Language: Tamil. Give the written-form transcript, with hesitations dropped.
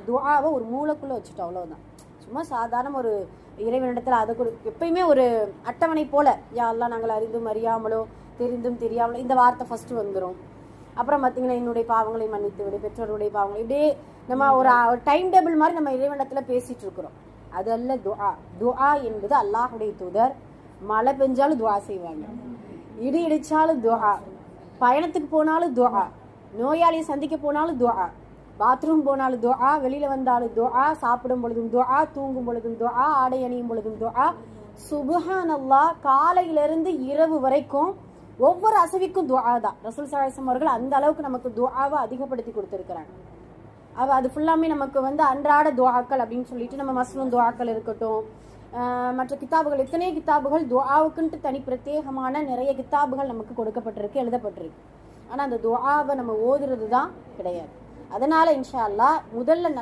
துஆவை ஒரு மூளைக்குள்ளே வச்சுட்டோம், அவ்வளோதான். சும்மா சாதாரண ஒரு இறைவனிடத்தில் அதை எப்பயுமே ஒரு அட்டவணை போல, யா அல்லாஹ் நாங்கள் அறிந்தும் அறியாமலோ தெரிந்தும் தெரியாமலோ இந்த வார்த்தை ஃபஸ்ட்டு வந்துடும். அப்புறம் பார்த்தீங்கன்னா என்னுடைய பாவங்களை மன்னித்து விடு, பெற்றோருடைய பாவங்களை, இப்படியே நம்ம ஒரு டைம் டேபிள் மாதிரி நம்ம இறைவனிடத்தில் பேசிகிட்டு இருக்கிறோம். அது அல்ல துஆ. துஆ என்பது அல்லாஹுடைய தூதர் மழை பெஞ்சாலும் துஆ செய்வாங்க, இடி இடிச்சாலும் துஆ, பயணத்துக்கு போனாலும் துஆ, நோயாளியை சந்திக்க போனாலும் துஆ, பாத்ரூம் போனாலும் துஆ, வெளியில வந்தாலும் துஆ, சாப்பிடும் பொழுதும் துஆ, தூங்கும் பொழுதும் துஆ, ஆடை அணியும் பொழுதும் துஆ. சுப்ஹானல்லாஹ், காலையிலிருந்து இரவு வரைக்கும் ஒவ்வொரு அசைவிக்கும் துஆ தான். ரசூல் ஸல்லல்லாஹு அலைஹி வஸல்லம் அவர்கள் அந்த அளவுக்கு நமக்கு துஆவை அதிகப்படுத்தி கொடுத்துருக்கிறாங்க. அது ஃபுல்லாமே நமக்கு அன்றாட துஆக்கள் அப்படின்னு சொல்லிட்டு, நம்ம மஸ்னூன் துஆக்கள் இருக்கட்டும், மற்ற கிதாபுகள், எத்தனையோ கிதாபுகள் துஆவுக்குன்ட்டு தனி பிரத்யேகமான நிறைய கிதாபுகள் நமக்கு கொடுக்கப்பட்டிருக்கு, எழுதப்பட்டிருக்கு. ஆனால் அந்த துஆவை நம்ம ஓதுறது தான் கிடையாது. அதனால இன்ஷா அல்லாஹ் முதல்ல நல்ல